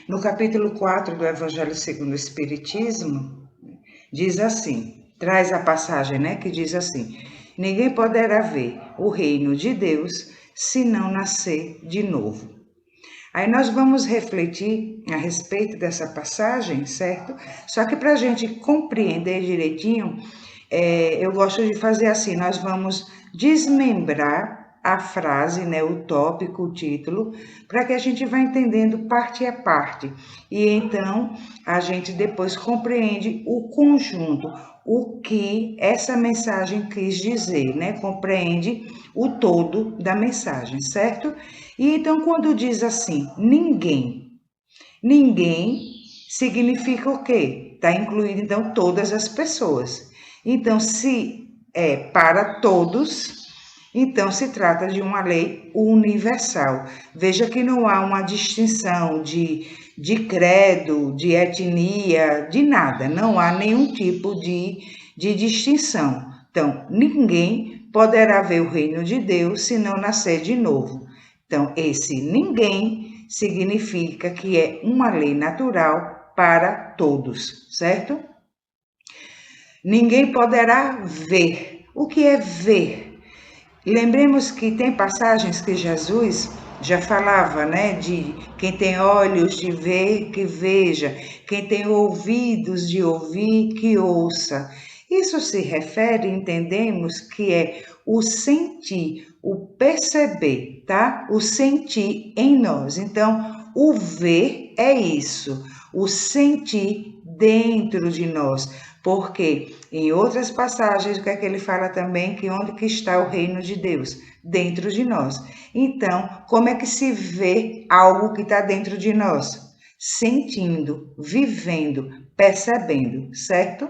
No capítulo 4 do Evangelho segundo o Espiritismo, diz assim, traz a passagem, né, que diz assim: ninguém poderá ver o reino de Deus se não nascer de novo. Aí nós vamos refletir a respeito dessa passagem, certo? Só que para a gente compreender direitinho, eu gosto de fazer assim, nós vamos desmembrar a frase, né, o tópico, o título, para que a gente vá entendendo parte a parte. E então a gente depois compreende o conjunto, o que essa mensagem quis dizer, né? Compreende o todo da mensagem, certo? E então quando diz assim, ninguém significa o quê? Está incluído então todas as pessoas. Então, se é para todos, então se trata de uma lei universal. Veja que não há uma distinção de credo, de etnia, de nada. Não há nenhum tipo de distinção. Então, ninguém poderá ver o reino de Deus se não nascer de novo. Então, esse ninguém significa que é uma lei natural para todos, certo? Ninguém poderá ver. O que é ver? Lembremos que tem passagens que Jesus já falava, né, de quem tem olhos de ver, que veja, quem tem ouvidos de ouvir, que ouça. Isso se refere, entendemos, que é o sentir, o perceber, tá? O sentir em nós. Então, o ver é isso, o sentir dentro de nós. Porque em outras passagens, o que é que ele fala também? Que onde que está o reino de Deus? Dentro de nós. Então, como é que se vê algo que está dentro de nós? Sentindo, vivendo, percebendo, certo?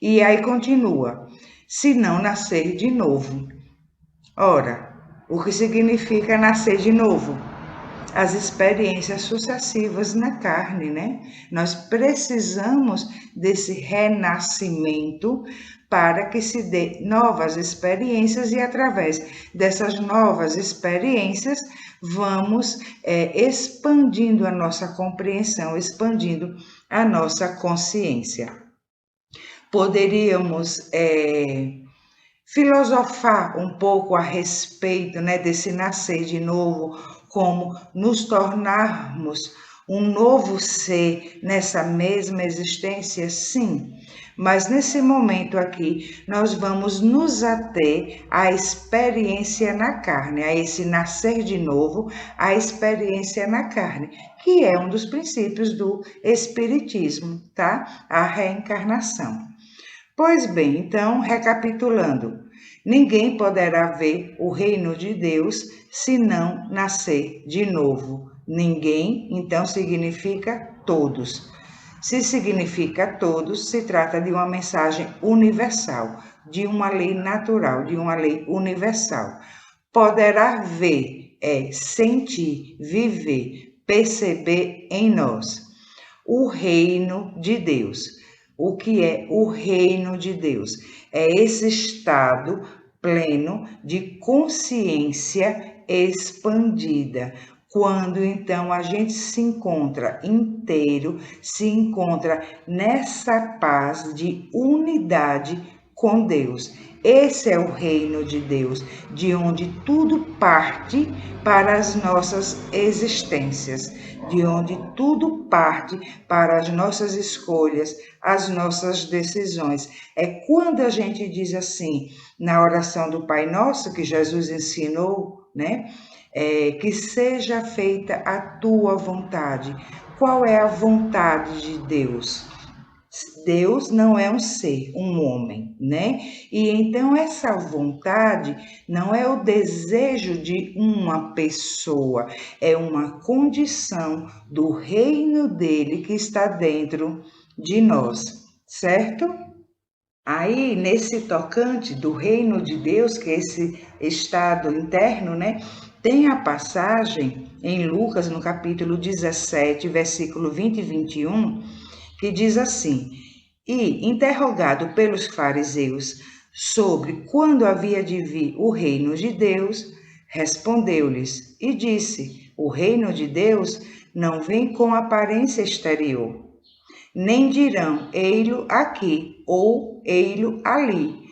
E aí continua, se não nascer de novo. Ora, o que significa nascer de novo? As experiências sucessivas na carne, né? Nós precisamos desse renascimento para que se dê novas experiências e através dessas novas experiências vamos expandindo a nossa compreensão, expandindo a nossa consciência. Poderíamos filosofar um pouco a respeito, né, desse nascer de novo, como nos tornarmos um novo ser nessa mesma existência, sim. Mas nesse momento aqui, nós vamos nos ater à experiência na carne, a esse nascer de novo, a experiência na carne, que é um dos princípios do Espiritismo, tá? A reencarnação. Pois bem, então, recapitulando, ninguém poderá ver o reino de Deus se não nascer de novo. Ninguém, então, significa todos. Se significa todos, se trata de uma mensagem universal, de uma lei natural, de uma lei universal. Poderá ver, sentir, viver, perceber em nós o reino de Deus. O que é o reino de Deus? É esse estado pleno de consciência expandida. Quando então a gente se encontra inteiro, se encontra nessa paz de unidade com Deus. Esse é o reino de Deus, de onde tudo parte para as nossas existências, de onde tudo parte para as nossas escolhas, as nossas decisões. É quando a gente diz assim, na oração do Pai Nosso, que Jesus ensinou, né? Que seja feita a tua vontade. Qual é a vontade de Deus? Deus não é um ser, um homem, né? E então essa vontade não é o desejo de uma pessoa, é uma condição do reino dele que está dentro de nós, certo? Aí, nesse tocante do reino de Deus, que é esse estado interno, né? Tem a passagem em Lucas, no capítulo 17, versículo 20 e 21, que diz assim: E, interrogado pelos fariseus sobre quando havia de vir o reino de Deus, respondeu-lhes e disse: O reino de Deus não vem com aparência exterior, nem dirão, ei-lo aqui ou ei-lo ali,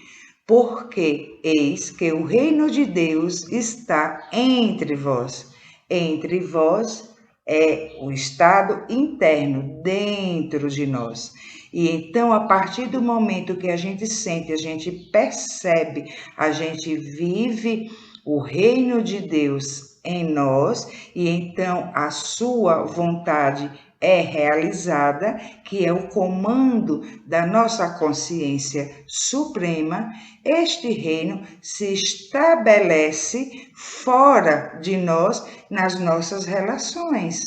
porque eis que o reino de Deus está entre vós. Entre vós é o estado interno, dentro de nós. E então, a partir do momento que a gente sente, a gente percebe, a gente vive o reino de Deus em nós, e então a sua vontade é realizada, que é o comando da nossa consciência suprema. Este reino se estabelece fora de nós, nas nossas relações.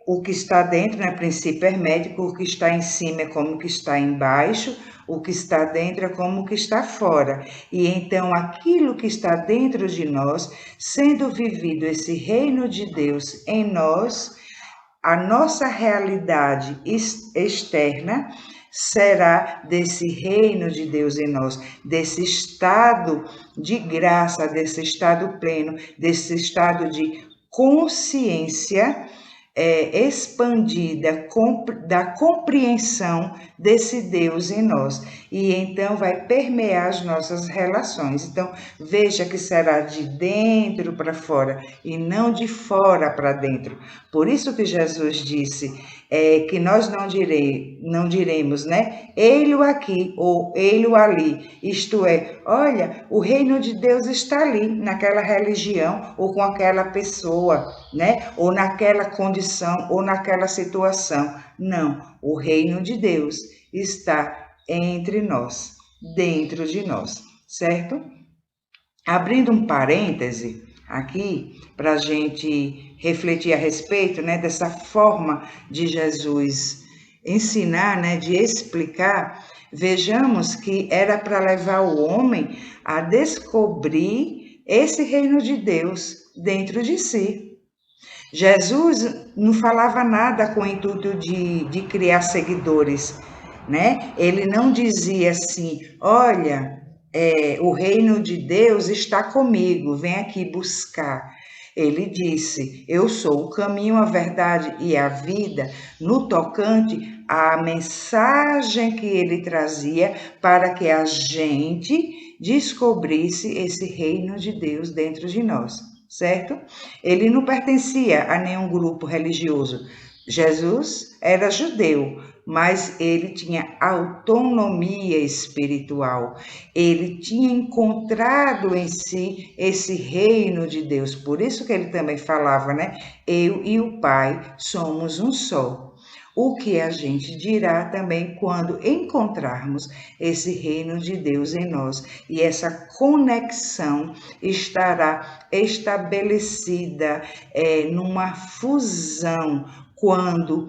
O que está dentro, né, princípio hermético, o que está em cima é como o que está embaixo, o que está dentro é como o que está fora. E então aquilo que está dentro de nós, sendo vivido esse reino de Deus em nós, a nossa realidade externa será desse reino de Deus em nós, desse estado de graça, desse estado pleno, desse estado de consciência expandida, da compreensão desse Deus em nós. E então vai permear as nossas relações. Então, veja que será de dentro para fora e não de fora para dentro. Por isso que Jesus disse que nós não diremos, né? Ei-lo aqui ou ei-lo ali. Isto é, olha, o reino de Deus está ali, naquela religião ou com aquela pessoa, né? Ou naquela condição ou naquela situação. Não, o reino de Deus está entre nós, dentro de nós, certo? Abrindo um parêntese aqui, para a gente refletir a respeito, né, dessa forma de Jesus ensinar, né, de explicar, vejamos que era para levar o homem a descobrir esse reino de Deus dentro de si. Jesus não falava nada com o intuito de criar seguidores, né? Ele não dizia assim, olha, o reino de Deus está comigo, vem aqui buscar. Ele disse, eu sou o caminho, a verdade e a vida, no tocante à mensagem que ele trazia para que a gente descobrisse esse reino de Deus dentro de nós, certo? Ele não pertencia a nenhum grupo religioso. Jesus era judeu, mas ele tinha autonomia espiritual. Ele tinha encontrado em si esse reino de Deus. Por isso que ele também falava, né? Eu e o Pai somos um só. O que a gente dirá também quando encontrarmos esse reino de Deus em nós. E essa conexão estará estabelecida numa fusão quando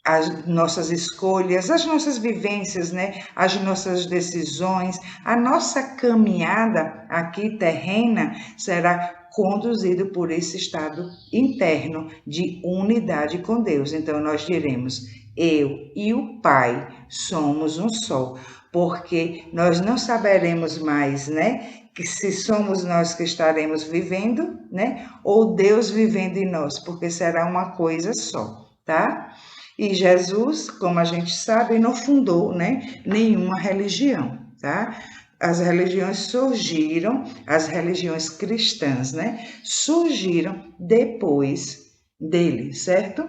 as nossas escolhas, as nossas vivências, né? As nossas decisões, a nossa caminhada aqui terrena será conduzido por esse estado interno de unidade com Deus. Então, nós diremos, eu e o Pai somos um só, porque nós não saberemos mais, né, que se somos nós que estaremos vivendo, né, ou Deus vivendo em nós, porque será uma coisa só, tá? E Jesus, como a gente sabe, não fundou, né, nenhuma religião, tá? As religiões surgiram, as religiões cristãs, né? Surgiram depois dele, certo?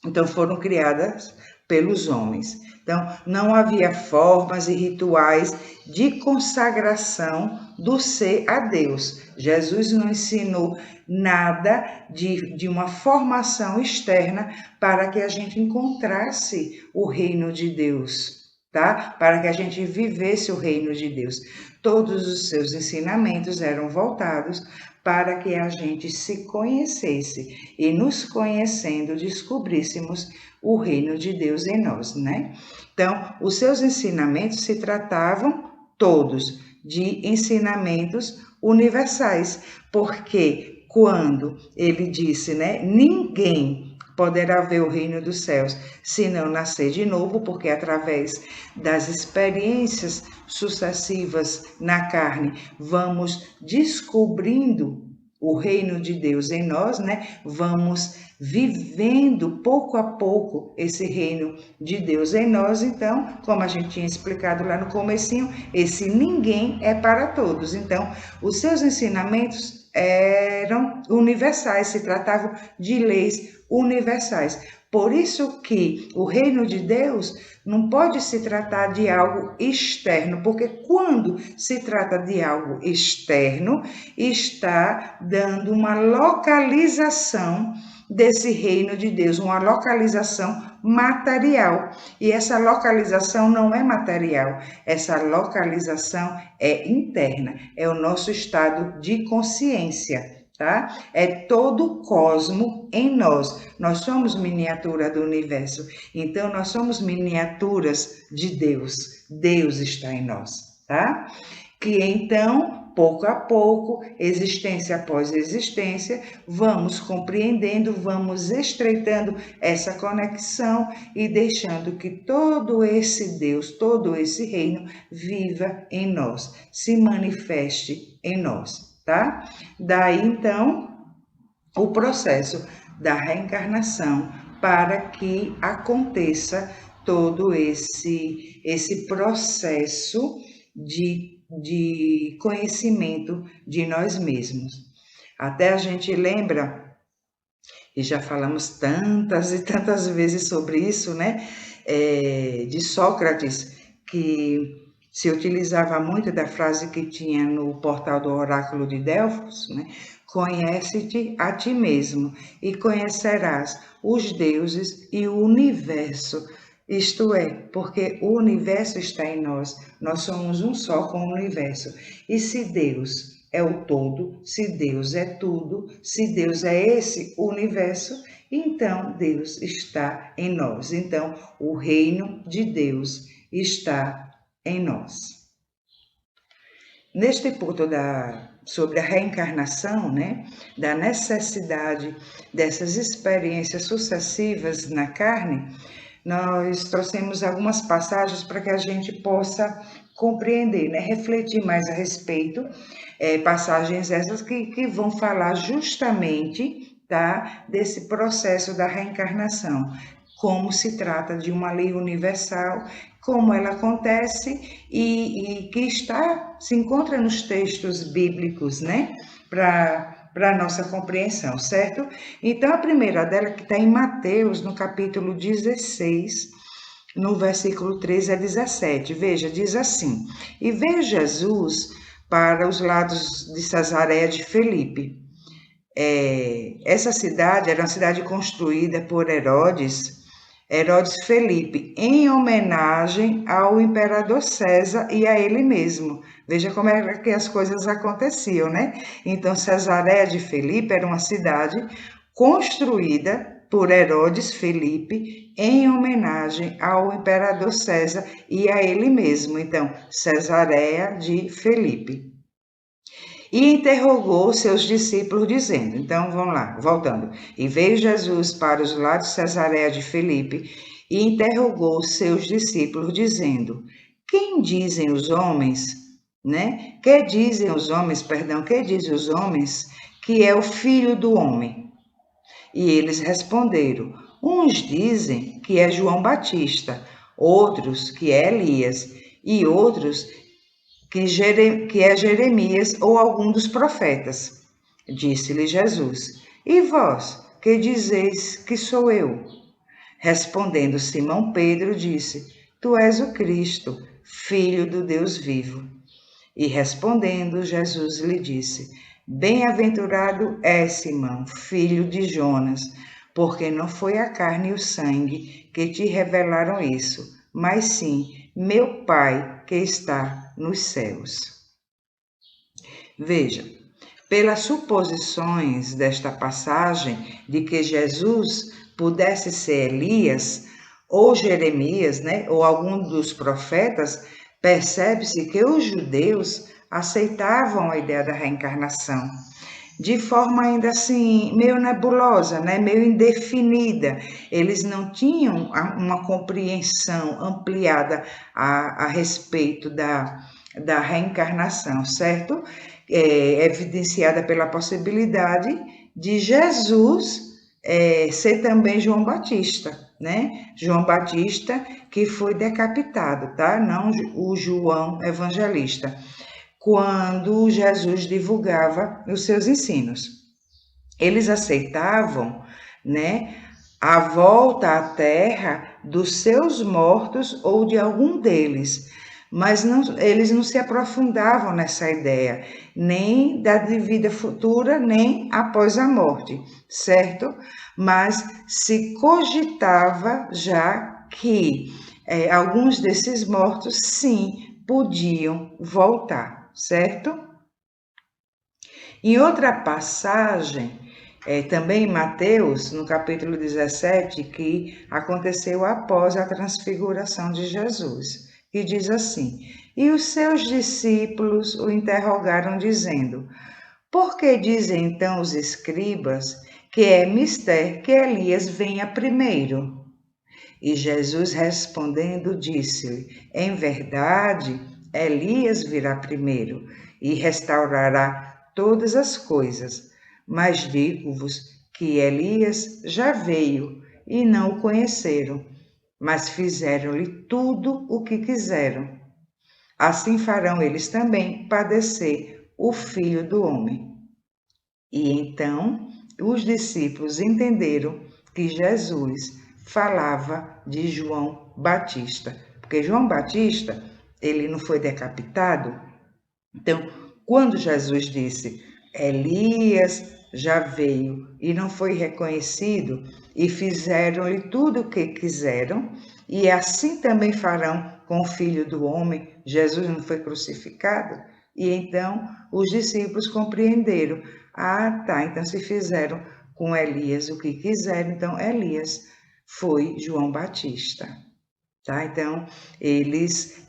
Então foram criadas pelos homens. Então não havia formas e rituais de consagração do ser a Deus. Jesus não ensinou nada de uma formação externa para que a gente encontrasse o reino de Deus. Tá? Para que a gente vivesse o reino de Deus. Todos os seus ensinamentos eram voltados para que a gente se conhecesse e, nos conhecendo, descobríssemos o reino de Deus em nós, né? Então, os seus ensinamentos se tratavam todos de ensinamentos universais, porque quando ele disse, né, ninguém poderá ver o reino dos céus se não nascer de novo, porque através das experiências sucessivas na carne vamos descobrindo o reino de Deus em nós, né? Vamos vivendo pouco a pouco esse reino de Deus em nós. Então, como a gente tinha explicado lá no comecinho, esse ninguém é para todos. Então, os seus ensinamentos eram universais, se tratavam de leis universais. Por isso que o reino de Deus não pode se tratar de algo externo, porque quando se trata de algo externo, está dando uma localização desse reino de Deus, uma localização material. E essa localização não é material, essa localização é interna, é o nosso estado de consciência. Tá? É todo o cosmo em nós. Nós somos miniatura do universo. Então, nós somos miniaturas de Deus. Deus está em nós, tá? Que então, pouco a pouco, existência após existência, vamos compreendendo, vamos estreitando essa conexão e deixando que todo esse Deus, todo esse reino viva em nós, se manifeste em nós. Tá? Daí, então, o processo da reencarnação para que aconteça todo esse processo de conhecimento de nós mesmos. Até a gente lembra, e já falamos tantas e tantas vezes sobre isso, né? De Sócrates, que se utilizava muito da frase que tinha no portal do Oráculo de Delfos, né? Conhece-te a ti mesmo e conhecerás os deuses e o universo. Isto é, porque o universo está em nós, nós somos um só com o universo. E se Deus é o todo, se Deus é tudo, se Deus é esse universo, então Deus está em nós. Então, o reino de Deus está em nós. Neste ponto sobre a reencarnação, né, da necessidade dessas experiências sucessivas na carne, nós trouxemos algumas passagens para que a gente possa compreender, né, refletir mais a respeito, passagens essas que vão falar justamente, tá, desse processo da reencarnação, como se trata de uma lei universal, como ela acontece e que se encontra nos textos bíblicos, né, para a nossa compreensão, certo? Então, a primeira dela, que está em Mateus, no capítulo 16, no versículo 13 a 17. Veja, diz assim: E veio Jesus para os lados de Cesareia de Filipe. Essa cidade era uma cidade construída por Herodes Felipe, em homenagem ao imperador César e a ele mesmo. Veja como é que as coisas aconteciam, né? Então, Cesareia de Filipe era uma cidade construída por Herodes Felipe em homenagem ao imperador César e a ele mesmo. Então, Cesareia de Filipe. E interrogou seus discípulos, dizendo, então vamos lá, voltando. E veio Jesus para os lados de Cesareia de Filipe e interrogou seus discípulos, dizendo, quem dizem os homens, né? Que dizem os homens que é o Filho do Homem? E eles responderam, uns dizem que é João Batista, outros que é Elias, e outros que é Jeremias ou algum dos profetas. Disse-lhe Jesus, e vós, que dizeis que sou eu? Respondendo Simão Pedro, disse, tu és o Cristo, Filho do Deus vivo. E respondendo, Jesus lhe disse, bem-aventurado é Simão, filho de Jonas, porque não foi a carne e o sangue que te revelaram isso, mas sim meu Pai que está nos céus. Veja, pelas suposições desta passagem de que Jesus pudesse ser Elias ou Jeremias, né, ou algum dos profetas, percebe-se que os judeus aceitavam a ideia da reencarnação de forma ainda assim meio nebulosa, né, meio indefinida. Eles não tinham uma compreensão ampliada a respeito da reencarnação, certo? evidenciada pela possibilidade de Jesus ser também João Batista, né? João Batista que foi decapitado, tá? Não o João Evangelista, quando Jesus divulgava os seus ensinos. Eles aceitavam, né, a volta à terra dos seus mortos ou de algum deles, mas eles não se aprofundavam nessa ideia, nem da vida futura, nem após a morte, certo? Mas se cogitava já que alguns desses mortos, sim, podiam voltar, certo? Em outra passagem, também em Mateus, no capítulo 17, que aconteceu após a transfiguração de Jesus, que diz assim: E os seus discípulos o interrogaram, dizendo: Por que dizem então os escribas que é mister que Elias venha primeiro? E Jesus respondendo disse-lhe: Em verdade, Elias virá primeiro e restaurará todas as coisas. Mas digo-vos que Elias já veio e não o conheceram, mas fizeram-lhe tudo o que quiseram. Assim farão eles também padecer o Filho do Homem. E então os discípulos entenderam que Jesus falava de João Batista, porque João Batista, ele não foi decapitado. Então, quando Jesus disse, Elias já veio e não foi reconhecido, e fizeram-lhe tudo o que quiseram, e assim também farão com o Filho do Homem. Jesus não foi crucificado? E então os discípulos compreenderam. Ah, tá, então se fizeram com Elias o que quiseram, então Elias foi João Batista, tá? Então, eles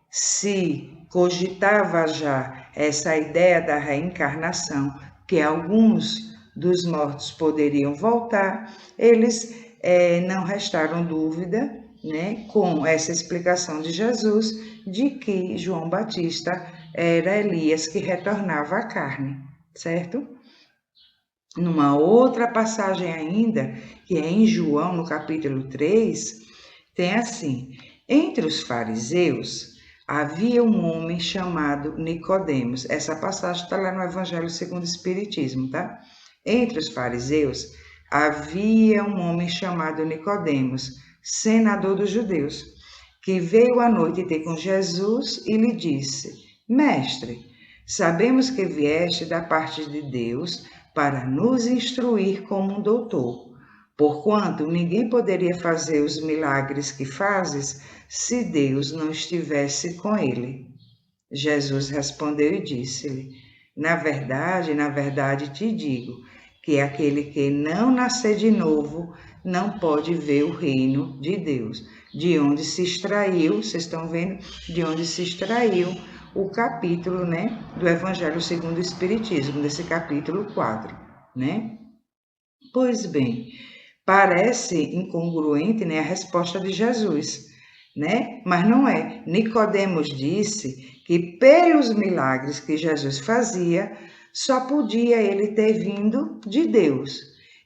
se cogitava já essa ideia da reencarnação, que alguns dos mortos poderiam voltar, eles não restaram dúvida, né, com essa explicação de Jesus, de que João Batista era Elias que retornava à carne, certo? Numa outra passagem ainda, que é em João, no capítulo 3, tem assim: entre os fariseus havia um homem chamado Nicodemos. Essa passagem está lá no Evangelho segundo o Espiritismo, tá? Entre os fariseus havia um homem chamado Nicodemos, senador dos judeus, que veio à noite ter com Jesus e lhe disse: Mestre, sabemos que vieste da parte de Deus para nos instruir como um doutor, porquanto ninguém poderia fazer os milagres que fazes se Deus não estivesse com ele. Jesus respondeu e disse-lhe: na verdade te digo, que aquele que não nascer de novo não pode ver o reino de Deus. De onde se extraiu, vocês estão vendo, de onde se extraiu o capítulo, né, do Evangelho segundo o Espiritismo, desse capítulo 4, né? Pois bem, parece incongruente, né, a resposta de Jesus, né? Mas não é. Nicodemos disse que pelos milagres que Jesus fazia, só podia ele ter vindo de Deus.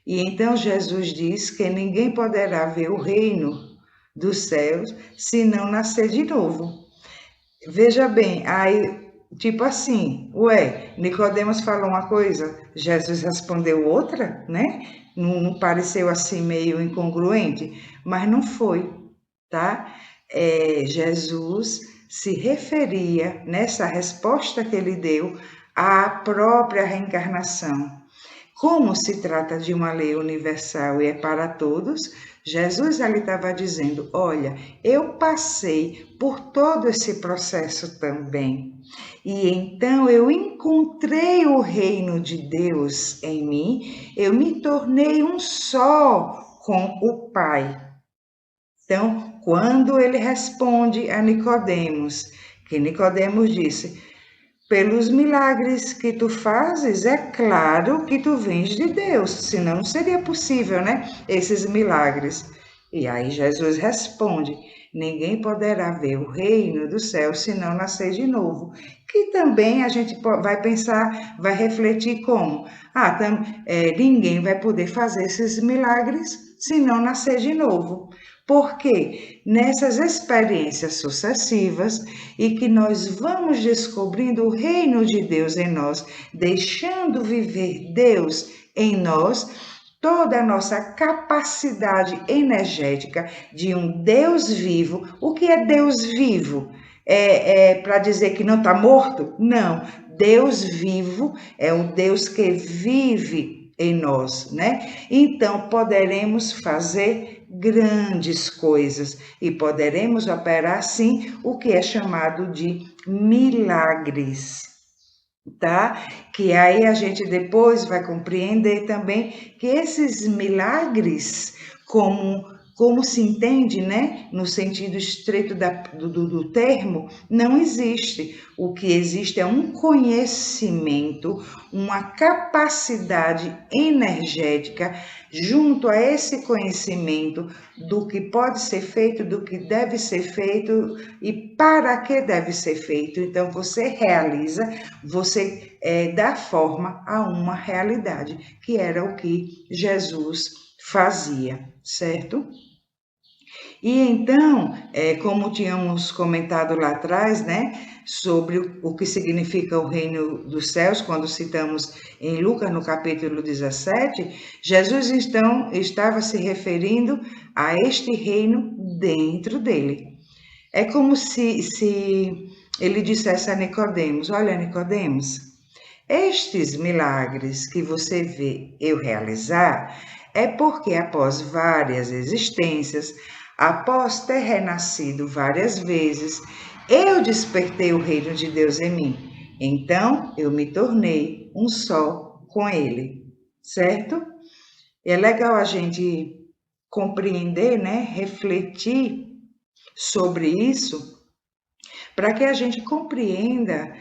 E então Jesus diz que ninguém poderá ver o reino dos céus se não nascer de novo. Veja bem, aí, tipo assim, Nicodemos falou uma coisa, Jesus respondeu outra, né? Não pareceu assim meio incongruente, mas não foi, tá? Jesus se referia, nessa resposta que ele deu, à própria reencarnação. Como se trata de uma lei universal e é para todos, Jesus ali estava dizendo, olha, eu passei por todo esse processo também. E então eu encontrei o reino de Deus em mim, eu me tornei um só com o Pai. Então, quando ele responde a Nicodemos, que Nicodemos disse, pelos milagres que tu fazes, é claro que tu vens de Deus, senão não seria possível, né? Esses milagres. E aí Jesus responde, ninguém poderá ver o reino do céu se não nascer de novo. Que também a gente vai pensar, vai refletir como? Ninguém vai poder fazer esses milagres se não nascer de novo. Porque nessas experiências sucessivas e que nós vamos descobrindo o reino de Deus em nós, deixando viver Deus em nós, toda a nossa capacidade energética de um Deus vivo. O que é Deus vivo? Para dizer que não está morto? Não. Deus vivo é o Deus que vive em nós, né? Então, poderemos fazer grandes coisas e poderemos operar, sim, o que é chamado de milagres, tá? Que aí a gente depois vai compreender também que esses milagres, como se entende, né? No sentido estreito do termo, não existe. O que existe é um conhecimento, uma capacidade energética junto a esse conhecimento do que pode ser feito, do que deve ser feito e para que deve ser feito. Então, você realiza, você dá forma a uma realidade, que era o que Jesus fazia, certo? E então, como tínhamos comentado lá atrás, né, sobre o que significa o reino dos céus, quando citamos em Lucas, no capítulo 17, Jesus então estava se referindo a este reino dentro dele. É como se ele dissesse a Nicodemos: olha, Nicodemos, estes milagres que você vê eu realizar é porque após várias existências, após ter renascido várias vezes, eu despertei o reino de Deus em mim. Então, eu me tornei um só com ele, certo? E é legal a gente compreender, né, refletir sobre isso, para que a gente compreenda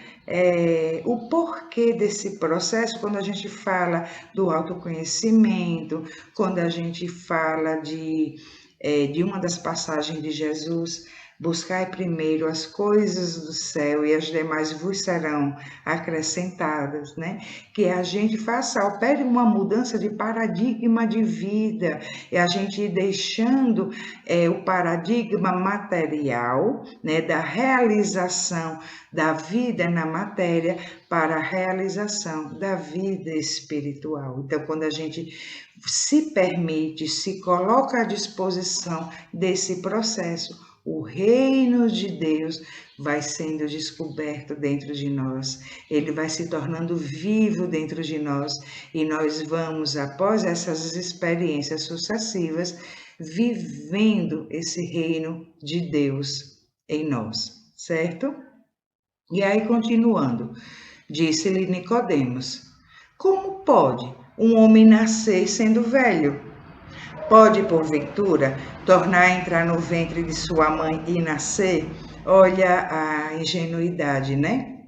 o porquê desse processo, quando a gente fala do autoconhecimento, quando a gente fala de uma das passagens de Jesus: buscai primeiro as coisas do céu e as demais vos serão acrescentadas, né? Que a gente opere uma mudança de paradigma de vida, e a gente ir deixando o paradigma material, né, da realização da vida na matéria para a realização da vida espiritual. Então, quando a gente se permite, se coloca à disposição desse processo, o reino de Deus vai sendo descoberto dentro de nós, ele vai se tornando vivo dentro de nós e nós vamos, após essas experiências sucessivas, vivendo esse reino de Deus em nós, certo? E aí, continuando, disse-lhe Nicodemos: como pode um homem nascer sendo velho? Pode, porventura, tornar a entrar no ventre de sua mãe e nascer? Olha a ingenuidade, né?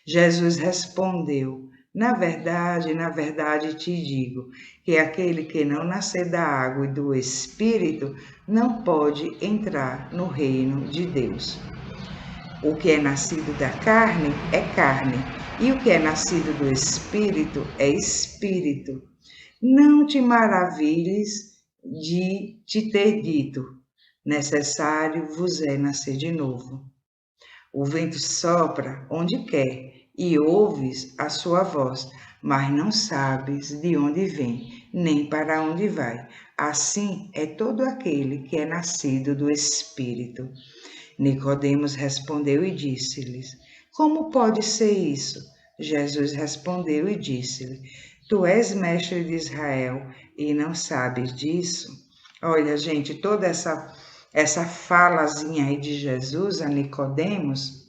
Jesus respondeu: na verdade te digo, que aquele que não nascer da água e do Espírito não pode entrar no reino de Deus. O que é nascido da carne é carne, e o que é nascido do Espírito é Espírito. Não te maravilhes de te ter dito: necessário vos é nascer de novo. O vento sopra onde quer e ouves a sua voz, mas não sabes de onde vem, nem para onde vai. Assim é todo aquele que é nascido do Espírito. Nicodemos respondeu e disse-lhes: como pode ser isso? Jesus respondeu e disse-lhe: tu és mestre de Israel e não sabes disso? Olha, gente, toda essa falazinha aí de Jesus a Nicodemos,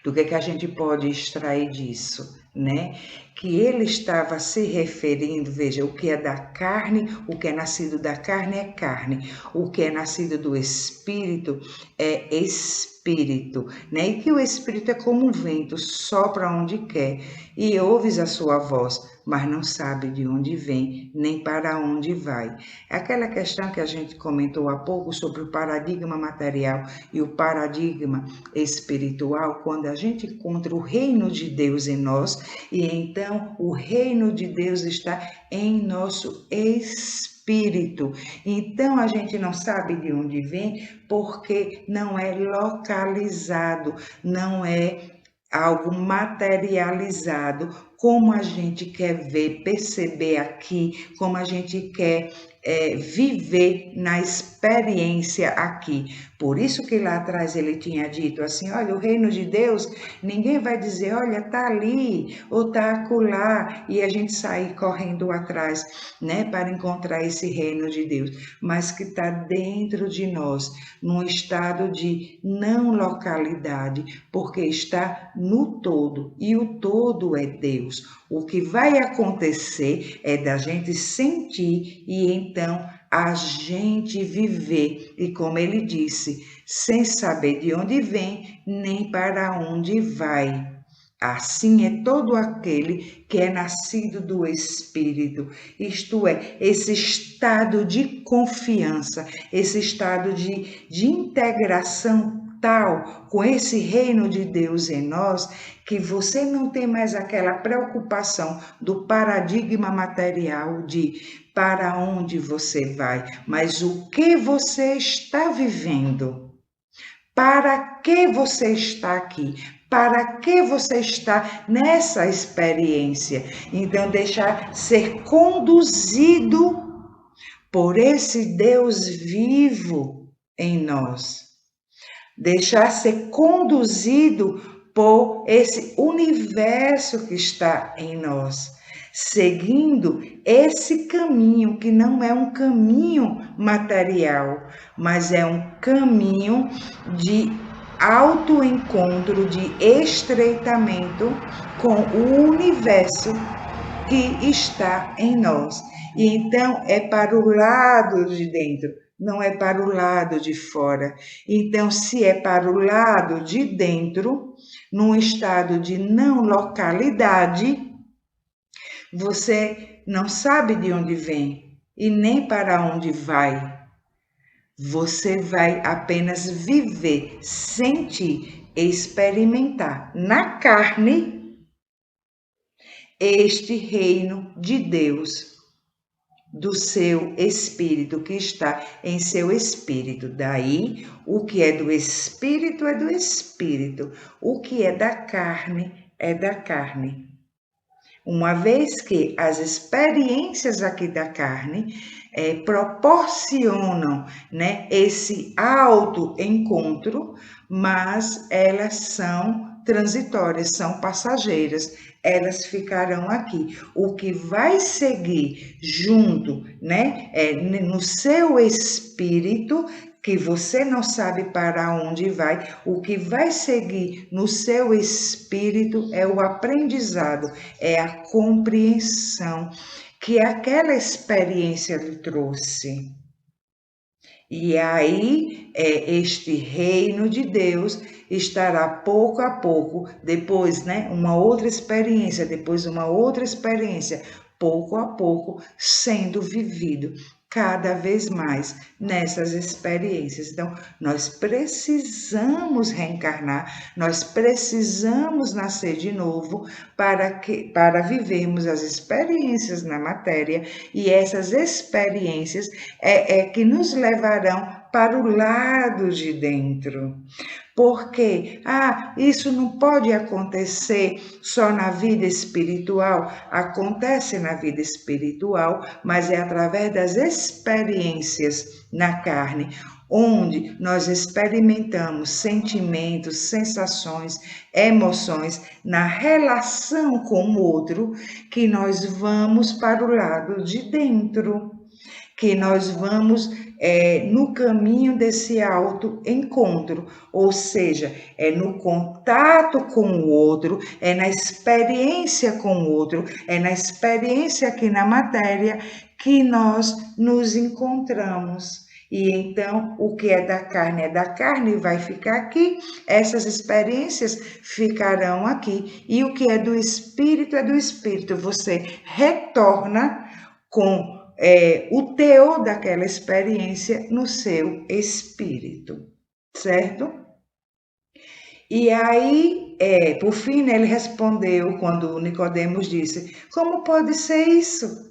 do que a gente pode extrair disso, né? que ele estava se referindo, veja, o que é da carne, o que é nascido da carne é carne, o que é nascido do Espírito é Espírito, né? E que o Espírito é como um vento, sopra onde quer, e ouves a sua voz, mas não sabe de onde vem, nem para onde vai. É aquela questão que a gente comentou há pouco sobre o paradigma material e o paradigma espiritual, quando a gente encontra o reino de Deus em nós, e então o reino de Deus está em nosso espírito. Então a gente não sabe de onde vem, porque não é localizado, não é algo materializado, como a gente quer ver, perceber aqui, como a gente quer viver na experiência aqui. Por isso que lá atrás ele tinha dito assim, olha, o reino de Deus, ninguém vai dizer, olha, tá ali, ou tá acolá, e a gente sair correndo atrás, né, para encontrar esse reino de Deus, mas que está dentro de nós, num estado de não localidade, porque está no todo, e o todo é Deus. O que vai acontecer é da gente sentir e então a gente viver. E como ele disse, sem saber de onde vem, nem para onde vai. Assim é todo aquele que é nascido do Espírito, isto é, esse estado de confiança, esse estado de integração tal com esse reino de Deus em nós, que você não tem mais aquela preocupação do paradigma material de para onde você vai, mas o que você está vivendo. Para que você está aqui? Para que você está nessa experiência? Então, deixar ser conduzido por esse Deus vivo em nós. Deixar ser conduzido por esse universo que está em nós, seguindo esse caminho que não é um caminho material, mas é um caminho de autoencontro, de estreitamento com o universo que está em nós. E então é para o lado de dentro, não é para o lado de fora. Então, se é para o lado de dentro, num estado de não localidade, você não sabe de onde vem e nem para onde vai. Você vai apenas viver, sentir, experimentar na carne este reino de Deus, do seu espírito, que está em seu espírito. Daí, o que é do espírito é do espírito, o que é da carne é da carne. Uma vez que as experiências aqui da carne proporcionam, né, esse autoencontro, mas elas são transitórias, são passageiras, elas ficarão aqui. O que vai seguir junto, né, no seu espírito, que você não sabe para onde vai, o que vai seguir no seu espírito é o aprendizado, é a compreensão que aquela experiência lhe trouxe. E aí, este reino de Deus estará pouco a pouco, depois, né, uma outra experiência, depois uma outra experiência, pouco a pouco, sendo vivido cada vez mais nessas experiências. Então, nós precisamos reencarnar, nós precisamos nascer de novo para vivermos as experiências na matéria, e essas experiências que nos levarão para o lado de dentro. Porque, isso não pode acontecer só na vida espiritual. Acontece na vida espiritual, mas é através das experiências na carne, onde nós experimentamos sentimentos, sensações, emoções na relação com o outro, que nós vamos para o lado de dentro. que nós vamos no caminho desse autoencontro, ou seja, é no contato com o outro, é na experiência com o outro, é na experiência aqui na matéria que nós nos encontramos. E então, o que é da carne e vai ficar aqui, essas experiências ficarão aqui. E o que é do espírito. Você retorna com o teor daquela experiência no seu espírito, certo? E aí, por fim, né, ele respondeu quando Nicodemos disse: como pode ser isso?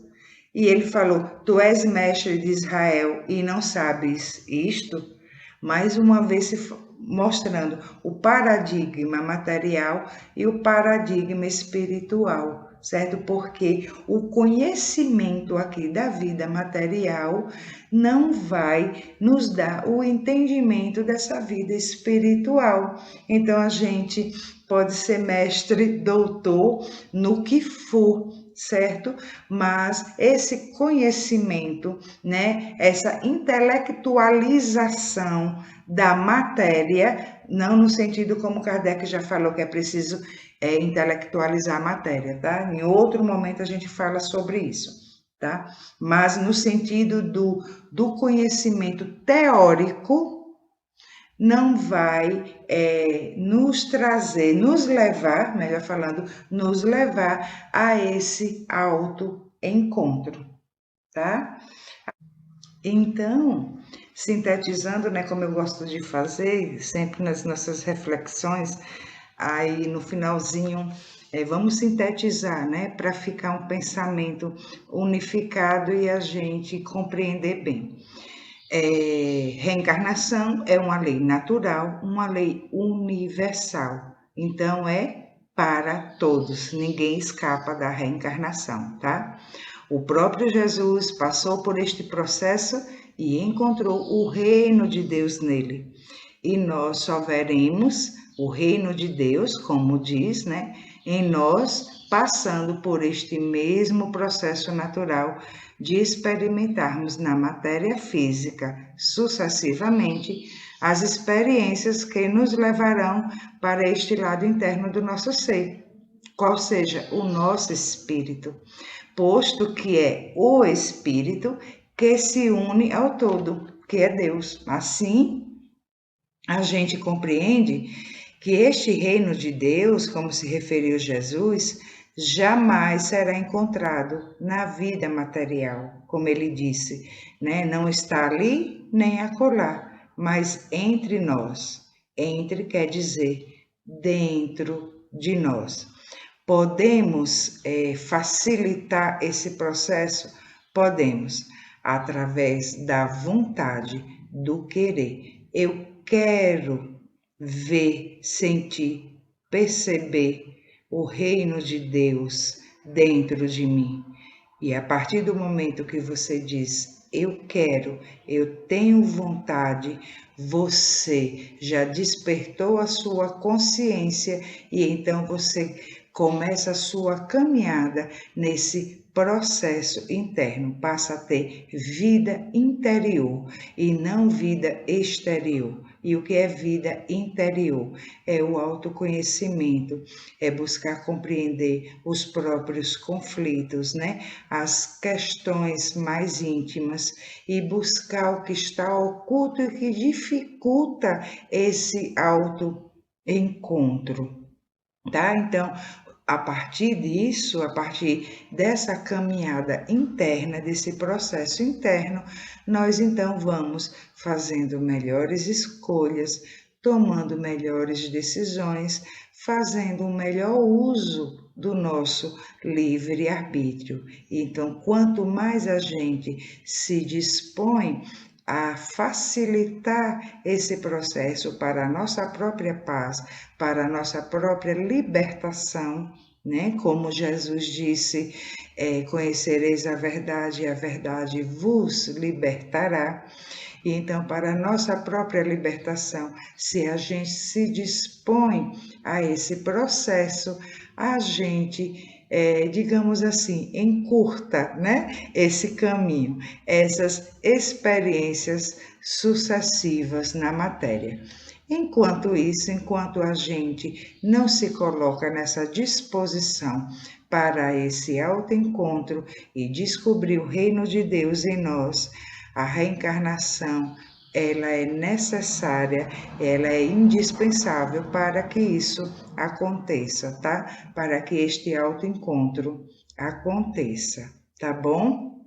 E ele falou: tu és mestre de Israel e não sabes isto? Mais uma vez mostrando o paradigma material e o paradigma espiritual, certo? Porque o conhecimento aqui da vida material não vai nos dar o entendimento dessa vida espiritual. Então a gente pode ser mestre, doutor no que for, certo? Mas esse conhecimento, né, essa intelectualização da matéria, não no sentido como Kardec já falou que é preciso intelectualizar a matéria, tá? Em outro momento a gente fala sobre isso, tá? Mas no sentido do conhecimento teórico, não vai nos trazer, nos levar, melhor falando, nos levar a esse autoencontro, tá? Então, sintetizando, né, como eu gosto de fazer, sempre nas nossas reflexões, aí no finalzinho, vamos sintetizar, né, para ficar um pensamento unificado e a gente compreender bem. Reencarnação é uma lei natural, uma lei universal. Então, é para todos, ninguém escapa da reencarnação, tá? O próprio Jesus passou por este processo e encontrou o reino de Deus nele. E nós só veremos o reino de Deus, como diz, né, em nós, passando por este mesmo processo natural de experimentarmos na matéria física, sucessivamente, as experiências que nos levarão para este lado interno do nosso ser, qual seja o nosso espírito, posto que é o espírito que se une ao todo, que é Deus. Assim, a gente compreende que este reino de Deus, como se referiu Jesus, jamais será encontrado na vida material, como ele disse, né? Não está ali nem acolá, mas entre nós. Entre quer dizer dentro de nós. Podemos facilitar esse processo? Podemos, através da vontade, do querer. Eu quero ver, sentir, perceber o reino de Deus dentro de mim. E a partir do momento que você diz, eu quero, eu tenho vontade, você já despertou a sua consciência e então você começa a sua caminhada nesse processo interno, passa a ter vida interior e não vida exterior. E o que é vida interior? É o autoconhecimento, é buscar compreender os próprios conflitos, né? As questões mais íntimas e buscar o que está oculto e que dificulta esse autoencontro, tá? Então, a partir disso, a partir dessa caminhada interna, desse processo interno, nós então vamos fazendo melhores escolhas, tomando melhores decisões, fazendo um melhor uso do nosso livre-arbítrio. Então, quanto mais a gente se dispõe a facilitar esse processo para a nossa própria paz, para a nossa própria libertação, né? Como Jesus disse, conhecereis a verdade e a verdade vos libertará. E então, para a nossa própria libertação, se a gente se dispõe a esse processo, a gente digamos assim, encurta, né, esse caminho, essas experiências sucessivas na matéria. Enquanto isso, enquanto a gente não se coloca nessa disposição para esse autoencontro e descobrir o reino de Deus em nós, a reencarnação, ela é necessária, ela é indispensável para que isso aconteça, tá? Para que este autoencontro aconteça, tá bom?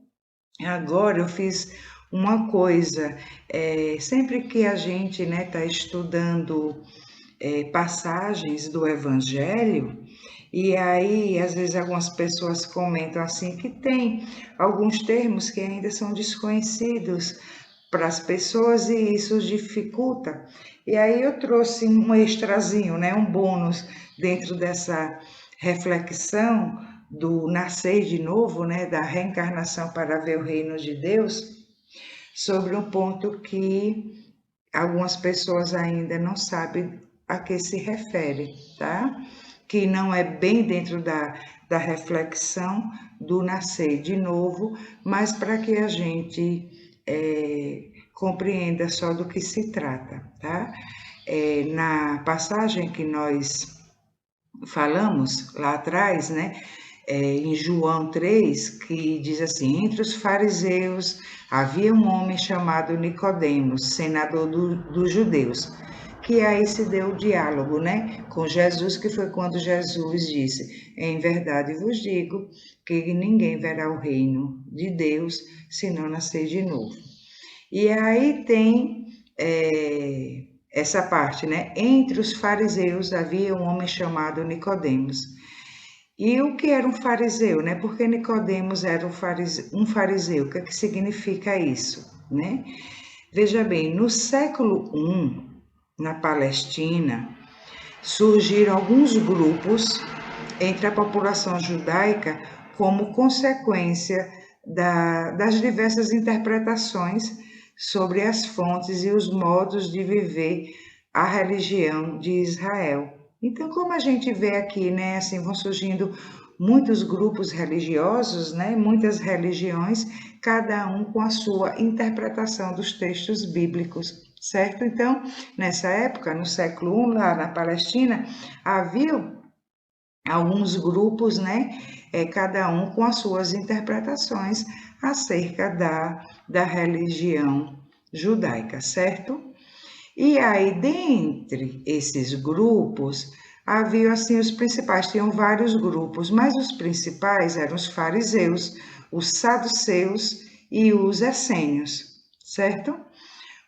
Agora eu fiz uma coisa, sempre que a gente está estudando passagens do Evangelho, e aí às vezes algumas pessoas comentam assim que tem alguns termos que ainda são desconhecidos para as pessoas e isso dificulta. E aí eu trouxe um extrazinho, né, um bônus dentro dessa reflexão do nascer de novo, né, da reencarnação para ver o reino de Deus, sobre um ponto que algumas pessoas ainda não sabem a que se refere, tá? Que não é bem dentro da reflexão do nascer de novo, mas para que a gente compreenda só do que se trata, tá? Na passagem que nós falamos lá atrás, né? Em João 3, que diz assim: entre os fariseus havia um homem chamado Nicodemos, senador dos judeus, que aí se deu o diálogo, né, com Jesus, que foi quando Jesus disse: em verdade vos digo que ninguém verá o reino de Deus se não nascer de novo. E aí tem essa parte, né? Entre os fariseus havia um homem chamado Nicodemos. E o que era um fariseu, né? Porque Nicodemos era um fariseu. O que é que significa isso, né? Veja bem, no século I, na Palestina, surgiram alguns grupos entre a população judaica como consequência das diversas interpretações sobre as fontes e os modos de viver a religião de Israel. Então, como a gente vê aqui, né, assim, vão surgindo muitos grupos religiosos, né, muitas religiões, cada um com a sua interpretação dos textos bíblicos, certo? Então, nessa época, no século I, lá na Palestina, havia alguns grupos, né, cada um com as suas interpretações acerca da religião judaica, certo? E aí, dentre esses grupos, havia assim os principais, tinham vários grupos, mas os principais eram os fariseus, os saduceus e os essênios, certo?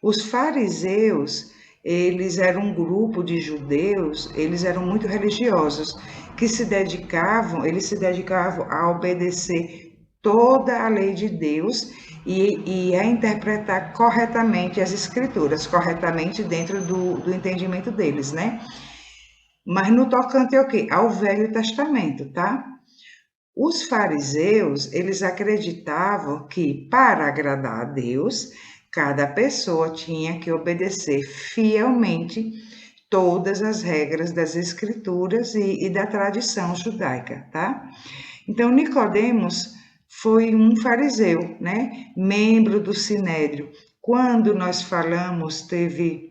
Os fariseus, eles eram um grupo de judeus, eles eram muito religiosos, que eles se dedicavam a obedecer toda a lei de Deus e a interpretar corretamente as escrituras, corretamente dentro do entendimento deles, né? Mas no tocante ao quê? Ao Velho Testamento, tá? Os fariseus, eles acreditavam que para agradar a Deus, cada pessoa tinha que obedecer fielmente todas as regras das escrituras e da tradição judaica, tá? Então, Nicodemos foi um fariseu, né? Membro do Sinédrio. Quando nós falamos, teve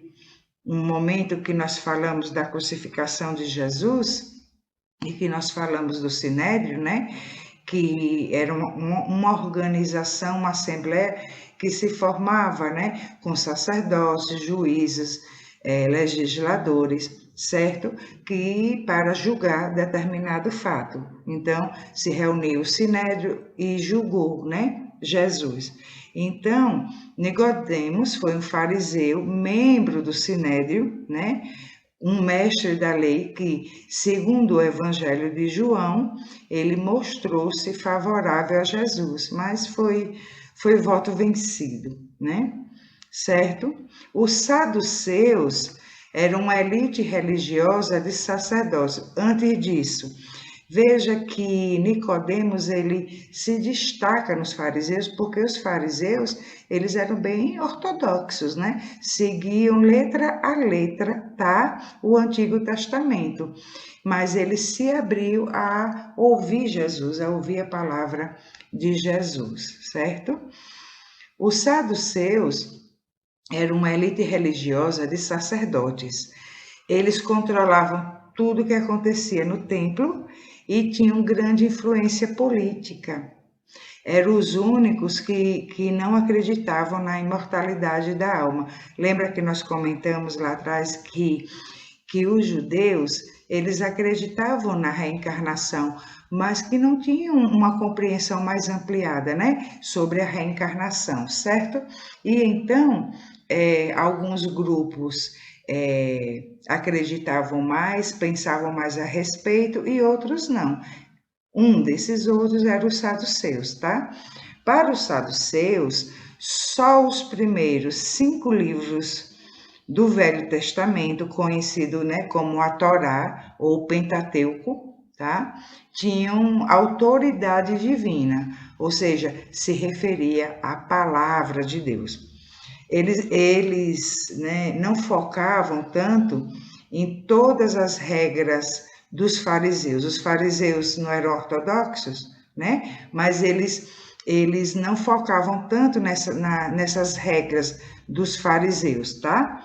um momento que nós falamos da crucificação de Jesus e que nós falamos do Sinédrio, né? Que era uma organização, uma assembleia que se formava, né? Com sacerdotes, juízes, legisladores, certo? Que para julgar determinado fato. Então, se reuniu o Sinédrio e julgou, né? Jesus. Então, Nicodemos foi um fariseu, membro do Sinédrio, né? Um mestre da lei que, segundo o Evangelho de João, ele mostrou-se favorável a Jesus, mas foi voto vencido, né? Certo? Os saduceus eram uma elite religiosa de sacerdócio. Antes disso, Veja que Nicodemos, ele se destaca nos fariseus, porque os fariseus, eles eram bem ortodoxos, né? Seguiam letra a letra, tá? O Antigo Testamento. Mas ele se abriu a ouvir Jesus, a ouvir a palavra de Jesus, certo? Os saduceus eram uma elite religiosa de sacerdotes. Eles controlavam tudo o que acontecia no templo e tinham grande influência política. Eram os únicos que não acreditavam na imortalidade da alma. Lembra que nós comentamos lá atrás que os judeus, eles acreditavam na reencarnação, mas que não tinham uma compreensão mais ampliada, né, sobre a reencarnação, certo? E então, alguns grupos acreditavam mais, pensavam mais a respeito e outros não. Um desses outros era os saduceus, tá? Para os saduceus, só os primeiros 5 livros do Velho Testamento, conhecido, né, como a Torá ou Pentateuco, tá? Tinham autoridade divina, ou seja, se referia à palavra de Deus. Eles né, não focavam tanto em todas as regras dos fariseus. Os fariseus não eram ortodoxos, né? Mas eles não focavam tanto nessas regras dos fariseus, tá?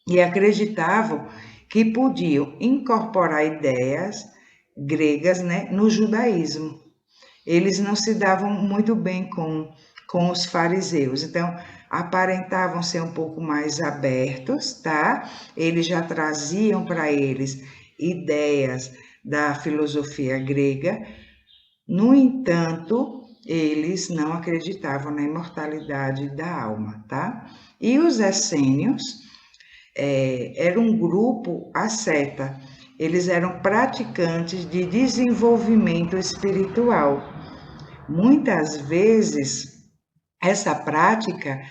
E acreditavam que podiam incorporar ideias gregas, né, no judaísmo. Eles não se davam muito bem com os fariseus, então aparentavam ser um pouco mais abertos, tá? Eles já traziam para eles ideias da filosofia grega. No entanto, eles não acreditavam na imortalidade da alma, tá? E os essênios era um grupo asceta. Eles eram praticantes de desenvolvimento espiritual. Muitas vezes, essa prática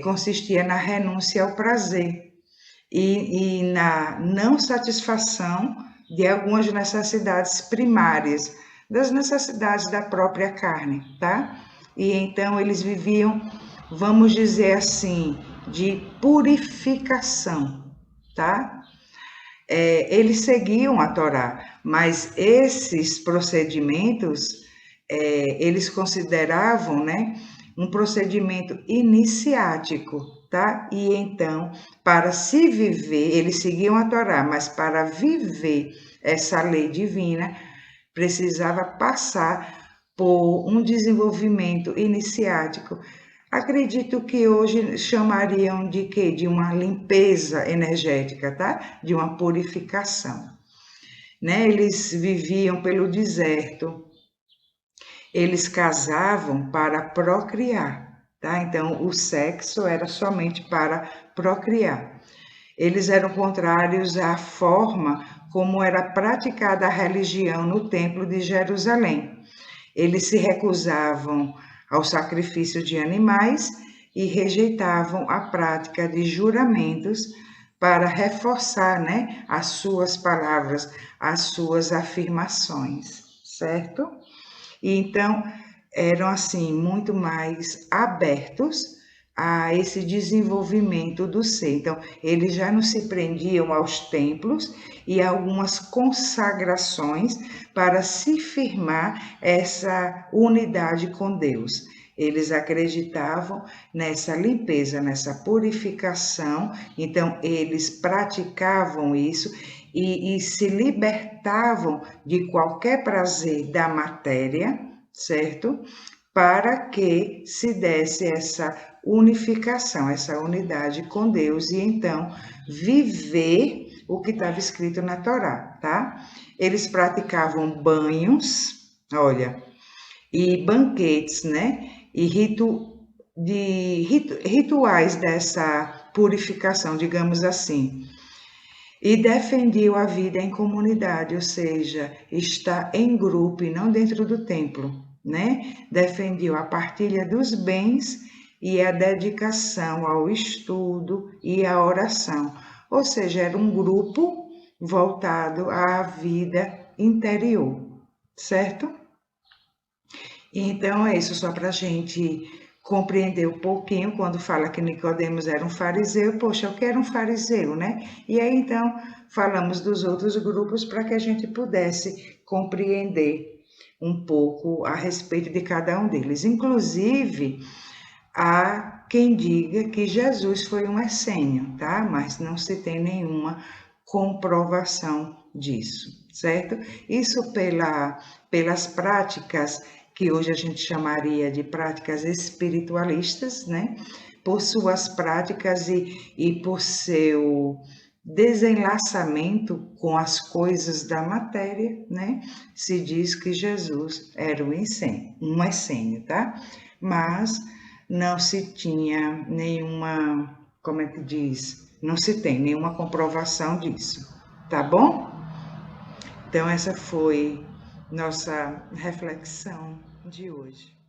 consistia na renúncia ao prazer e na não satisfação de algumas necessidades primárias, das necessidades da própria carne, tá? E então eles viviam, vamos dizer assim, de purificação, tá? Eles seguiam a Torá, mas esses procedimentos eles consideravam, né, um procedimento iniciático, tá? E então, para se viver, eles seguiam a Torá, mas para viver essa lei divina, precisava passar por um desenvolvimento iniciático. Acredito que hoje chamariam de quê? De uma limpeza energética, tá? De uma purificação. Né? Eles viviam pelo deserto, eles casavam para procriar, tá? Então, o sexo era somente para procriar. Eles eram contrários à forma como era praticada a religião no Templo de Jerusalém. Eles se recusavam ao sacrifício de animais e rejeitavam a prática de juramentos para reforçar, né, as suas palavras, as suas afirmações, certo? E então eram assim muito mais abertos a esse desenvolvimento do ser. Então, eles já não se prendiam aos templos e a algumas consagrações para se firmar essa unidade com Deus. Eles acreditavam nessa limpeza, nessa purificação, então eles praticavam isso e se libertavam de qualquer prazer da matéria, certo? Para que se desse essa unificação, essa unidade com Deus e então viver o que estava escrito na Torá, tá? Eles praticavam banhos, olha, e banquetes, né? E rituais dessa purificação, digamos assim. E defendiam a vida em comunidade, ou seja, estar em grupo e não dentro do templo, né? Defendiam a partilha dos bens e a dedicação ao estudo e à oração. Ou seja, era um grupo voltado à vida interior, certo? Então, é isso, só para a gente compreender um pouquinho, quando fala que Nicodemos era um fariseu, poxa, eu quero um fariseu, né? E aí, então, falamos dos outros grupos para que a gente pudesse compreender um pouco a respeito de cada um deles. Inclusive, há quem diga que Jesus foi um essênio, tá? Mas não se tem nenhuma comprovação disso, certo? Isso pelas práticas que hoje a gente chamaria de práticas espiritualistas, né? Por suas práticas e por seu desenlaçamento com as coisas da matéria, né? Se diz que Jesus era um essênio, tá? Mas não se tinha nenhuma, como é que diz? Não se tem nenhuma comprovação disso, tá bom? Então, essa foi nossa reflexão de hoje.